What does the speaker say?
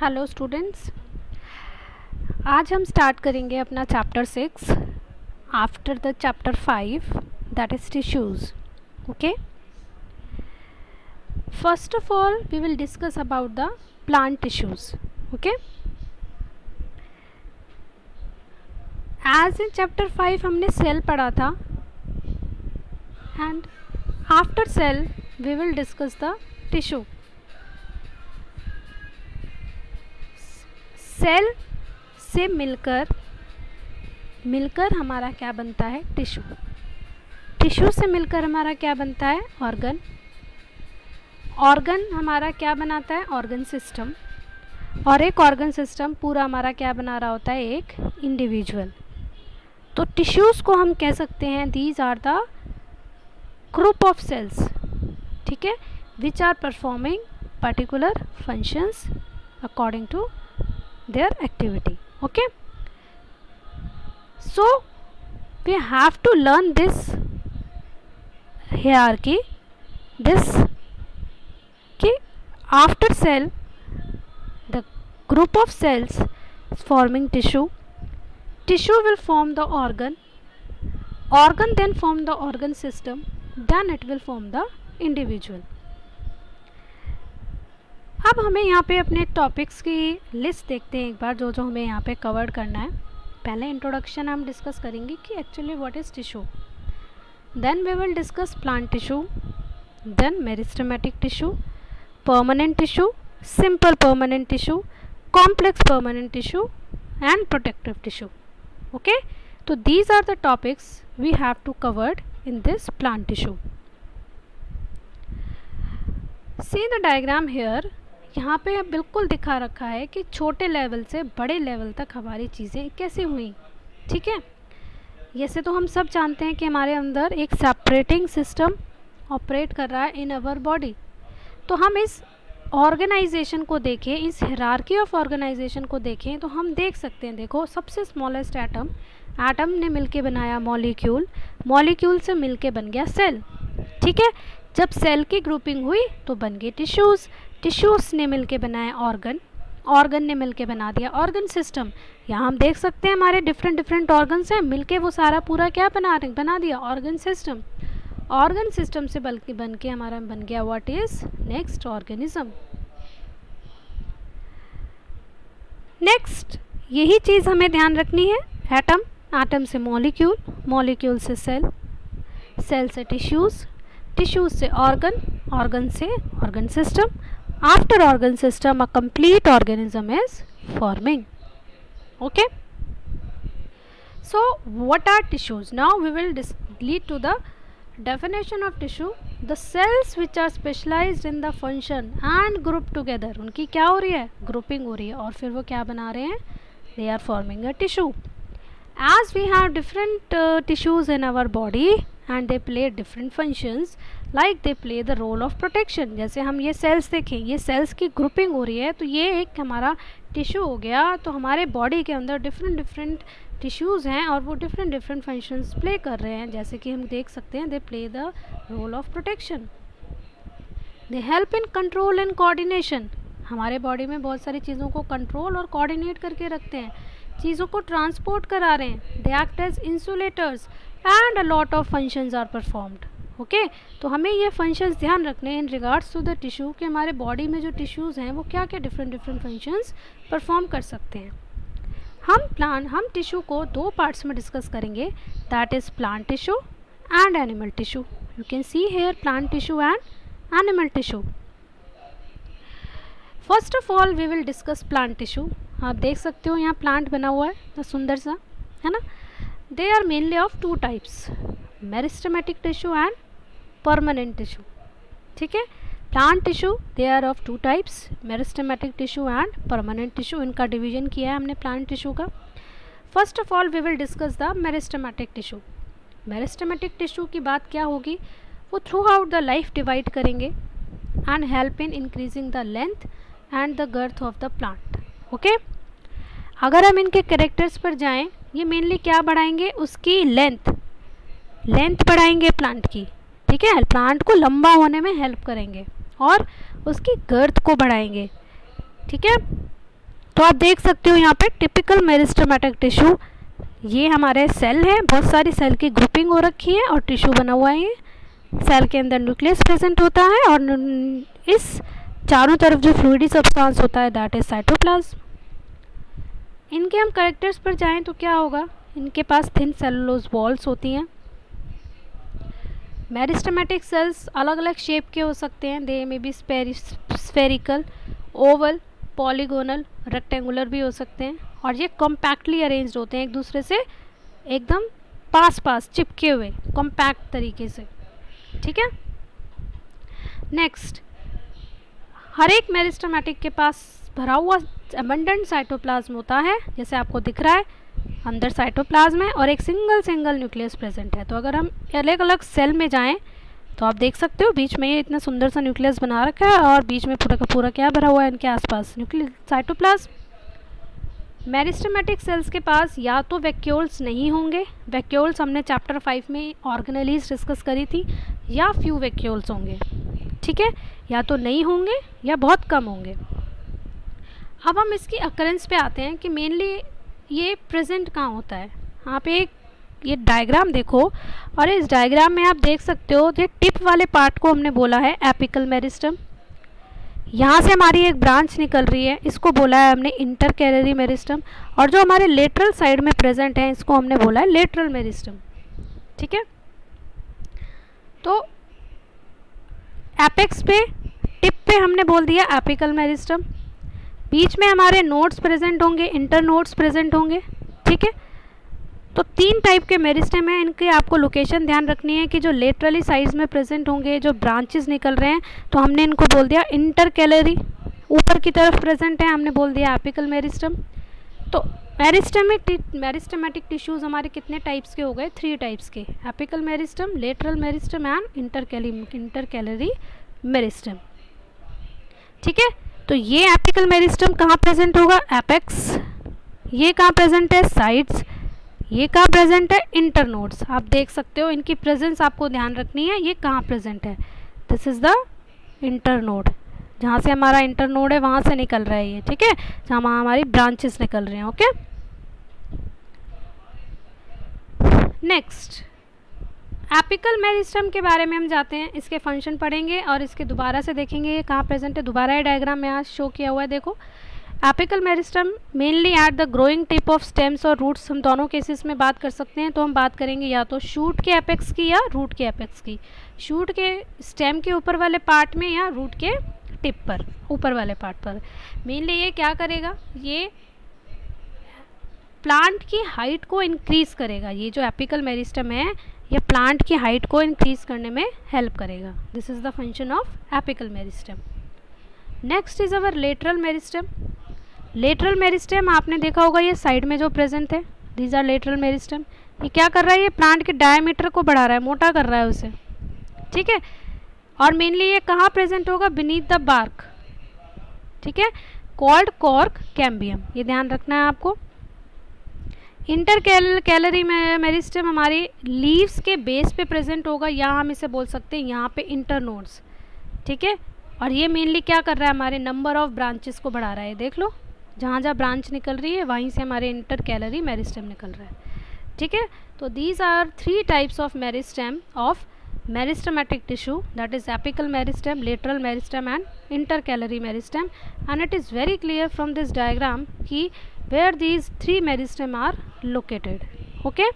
Hello students, आज हम start करेंगे अपना chapter 6 after the chapter 5 that is tissues. Okay, first of all we will discuss about the plant tissues. Okay, as in chapter 5 हमने cell पढ़ा था and after cell we will discuss the tissue. Cell से मिलकर हमारा क्या बनता है? Tissue. Tissue से मिलकर हमारा क्या बनता है? ऑर्गन. ऑर्गन हमारा क्या बनाता है? Organ system. और एक ऑर्गन सिस्टम पूरा हमारा क्या बना रहा होता है? एक इंडिविजुअल. तो टिश्यूज़ को हम कह सकते हैं these are the group of cells, ठीक है, which are performing particular functions according to their activity. Okay, so we have to learn this hierarchy, this कि after cell the group of cells forming tissue will form the organ then form the organ system, then it will form the individual. अब हमें यहाँ पे अपने topics की list देखते हैं एक बार, जो जो हमें यहाँ पे कवर करना है. पहले इंट्रोडक्शन हम डिस्कस करेंगे कि actually what is tissue. Then we will discuss plant tissue, then meristematic tissue, permanent tissue, simple permanent tissue, complex permanent tissue and protective tissue. Okay, तो these are the topics we have to covered in this plant tissue. See the diagram here. यहाँ पे बिल्कुल दिखा रखा है कि छोटे level से बड़े लेवल तक हमारी चीज़ें कैसे हुई. ठीक है, जैसे तो हम सब जानते हैं कि हमारे अंदर एक सेपरेटिंग सिस्टम ऑपरेट कर रहा है इन अवर बॉडी. तो हम इस ऑर्गेनाइजेशन को देखें, इस हायरार्की ऑफ ऑर्गेनाइजेशन को देखें तो हम देख सकते हैं. देखो, सबसे स्मॉलेस्ट एटम ने मिलके बनाया मॉलिक्यूल, मॉलिक्यूल से मिलके बन गया सेल. ठीक है, जब सेल की ग्रुपिंग हुई तो बन गए टिश्यूज़, टिश्यूज़ ने मिलके बनाया ऑर्गन, ऑर्गन ने मिलके बना दिया ऑर्गन सिस्टम. यहाँ हम देख सकते हैं हमारे डिफरेंट ऑर्गन्स हैं, मिलके वो सारा पूरा क्या बना दिया? Organ system. ऑर्गन सिस्टम से बन के हमारा बन गया what is next? Organism. Next यही चीज़ हमें ध्यान रखनी है. एटम, एटम से मॉलिक्यूल, मॉलिक्यूल से सेल, सेल से टिश्यूज़, टिश्यूज से ऑर्गन, ऑर्गन से organ system. After organ system a complete organism is forming. Okay, so what are tissues? Now we will lead to the definition of tissue. The cells which are specialised in the function and group together. उनकी क्या हो रही है? Grouping हो रही है और फिर वो क्या बना रहे हैं? They are forming a tissue. As we have different tissues in our body and they play different functions, like they play the role of protection. जैसे हम ये सेल्स देखें, ये सेल्स की ग्रुपिंग हो रही है तो ये एक हमारा टिश्यू हो गया. तो हमारे बॉडी के अंदर डिफरेंट टिश्यूज़ हैं और वो डिफरेंट फंक्शंस प्ले कर रहे हैं. जैसे कि हम देख सकते हैं, they play the role of protection, they help in control and coordination. हमारे बॉडी में बहुत सारी चीज़ों को कंट्रोल और कोऑर्डिनेट करके रखते हैं, चीज़ों को ट्रांसपोर्ट करा रहे हैं. They act as insulators and a lot of functions are performed. Okay, तो हमें ये फंक्शंस ध्यान रखने in regards to the tissue कि हमारे बॉडी में जो टिश्यूज़ हैं वो क्या क्या डिफरेंट फंक्शंस परफॉर्म कर सकते हैं. हम टिश्यू को दो पार्ट्स में डिस्कस करेंगे, that is plant tissue and animal tissue. You can see here plant tissue and animal tissue. First of all we will discuss plant tissue. आप देख सकते हो यहाँ प्लांट बना हुआ है तो सुंदर सा, है ना. They are mainly of two types, meristematic tissue and permanent tissue. ठीक है, plant tissue they are of two types, meristematic tissue and permanent tissue. इनका डिवीजन किया है हमने प्लांट टिश्यू का. First of all we will discuss the meristematic tissue. Meristematic tissue की बात क्या होगी? वो throughout the life divide करेंगे and help in increasing the length and the girth of the plant. Okay, अगर हम इनके कैरेक्टर्स पर जाएं, ये मेनली क्या बढ़ाएंगे? उसकी लेंथ बढ़ाएंगे प्लांट की. ठीक है, प्लांट को लंबा होने में हेल्प करेंगे और उसकी गर्थ को बढ़ाएंगे. ठीक है, तो आप देख सकते हो यहाँ पे टिपिकल मेरिस्टेमेटिक टिश्यू, ये हमारे सेल है, बहुत सारी सेल की ग्रुपिंग हो रखी है और टिश्यू बना हुआ है। ये सेल के अंदर न्यूक्लियस प्रेजेंट होता है और इस चारों तरफ जो फ्लूइडी सब्सटेंस होता है दैट इज साइटोप्लाज्म। इनके हम कैरेक्टर्स पर जाएं तो क्या होगा, इनके पास थिन सेलुलोज वॉल्स होती हैं। मेरिस्टेमेटिक सेल्स अलग अलग शेप के हो सकते हैं, they may be spherical, oval, polygonal, rectangular भी हो सकते हैं, और ये कॉम्पैक्टली अरेंज्ड होते हैं, एक दूसरे से एकदम पास पास चिपके हुए कॉम्पैक्ट तरीके से, ठीक है। नेक्स्ट, हर एक मेरिस्टेमेटिक के पास भरा हुआ अबंडेंट साइटोप्लाज्म होता है, जैसे आपको दिख रहा है अंदर साइटोप्लाज्म है और एक सिंगल न्यूक्लियस प्रेजेंट है। तो अगर हम अलग अलग सेल में जाएं तो आप देख सकते हो बीच में ये इतना सुंदर सा न्यूक्लियस बना रखा है और बीच में पूरा का पूरा क्या भरा हुआ है इनके आसपास, न्यूक्लियस साइटोप्लाज्म। मेरिस्टेमेटिक सेल्स के पास या तो वैक्यूल्स नहीं होंगे, वैक्यूल्स हमने चैप्टर 5 में ऑर्गेनेलीज डिस्कस करी थी, या फ्यू वैक्यूल्स होंगे, ठीक है, या तो नहीं होंगे या बहुत कम होंगे। अब हम इसकी अकरेंस पे आते हैं कि मेनली ये प्रेजेंट कहाँ होता है। यहाँ पे एक ये डायग्राम देखो और इस डायग्राम में आप देख सकते हो ये टिप वाले पार्ट को हमने बोला है एपिकल मेरिस्टम। यहाँ से हमारी एक ब्रांच निकल रही है, इसको बोला है हमने इंटरकैलरी मेरिस्टम, और जो हमारे लेटरल साइड में प्रेजेंट है इसको हमने बोला है लेटरल मेरिस्टम, ठीक है। तो एपेक्स पे, टिप पे हमने बोल दिया एपिकल मेरिस्टम, बीच में हमारे नोड्स प्रेजेंट होंगे, इंटर नोड्स प्रेजेंट होंगे, ठीक है। तो 3 टाइप के मेरिस्टेम हैं, इनकी आपको लोकेशन ध्यान रखनी है कि जो लेटरली साइड्स में प्रेजेंट होंगे, जो ब्रांचेस निकल रहे हैं, तो हमने इनको बोल दिया इंटरकैलरी, ऊपर की तरफ प्रेजेंट है हमने बोल दिया एपिकल मेरिस्टम। तो मेरिस्टेमेटिक टिश्यूज़ हमारे कितने टाइप्स के हो गए, 3 टाइप्स के, apical meristem, lateral meristem and intercalary meristem, ठीक है। तो ये एपिकल मेरिस्टम कहाँ प्रेजेंट होगा, एपेक्स, ये कहाँ प्रेजेंट है, साइड्स, ये कहाँ प्रेजेंट है, इंटरनोड्स। आप देख सकते हो इनकी प्रेजेंस आपको ध्यान रखनी है, ये कहाँ प्रेजेंट है, दिस इज द इंटरनोड, जहाँ से हमारा इंटरनोड है वहाँ से निकल रहा है ये, ठीक है, जहाँ हमारी ब्रांचेस निकल रहे हैं, ओके। नेक्स्ट, एपिकल मेरिस्टम के बारे में हम जाते हैं, इसके फंक्शन पढ़ेंगे और इसके दोबारा से देखेंगे ये कहाँ प्रेजेंट है। दोबारा ये डायग्राम में आज शो किया हुआ है, देखो apical meristem mainly at the growing tip of stems और रूट्स। हम दोनों केसेस में बात कर सकते हैं, तो हम बात करेंगे या तो शूट के एपेक्स की या रूट के एपेक्स की, शूट के स्टेम के ऊपर वाले पार्ट में या रूट के टिप पर, ऊपर वाले पार्ट पर। मेनली ये क्या करेगा, ये प्लांट की हाइट को इंक्रीज़ करेगा, ये जो एपिकल मेरिस्टम है ये प्लांट की हाइट को इंक्रीज़ करने में हेल्प करेगा, this is the function of apical meristem. Next is our lateral meristem. Lateral meristem आपने देखा होगा ये साइड में जो प्रेजेंट है, दीज आर लेटरल मेरिस्टम। ये क्या कर रहा है, ये प्लांट के डायमीटर को बढ़ा रहा है, मोटा कर रहा है उसे, ठीक है। और मेनली ये कहाँ प्रेजेंट होगा, बीनीथ द बार्क, ठीक है, कॉल्ड कॉर्क कैम्बियम, ये ध्यान रखना है आपको। इंटरकैलरी मेरिस्टम हमारी लीव्स के बेस पे प्रेजेंट होगा, या हम इसे बोल सकते हैं यहाँ पे इंटरनोड्स, ठीक है। और ये मेनली क्या कर रहा है, हमारे नंबर ऑफ ब्रांचेस को बढ़ा रहा है, देख लो जहाँ जहाँ ब्रांच निकल रही है वहीं से हमारे इंटरकैलरी मेरिस्टम निकल रहा है, ठीक है। तो these are 3 types of meristem of meristematic tissue, that is apical meristem, lateral meristem and intercalary meristem, and it is very clear from this diagram कि where these 3 meristem are located, okay।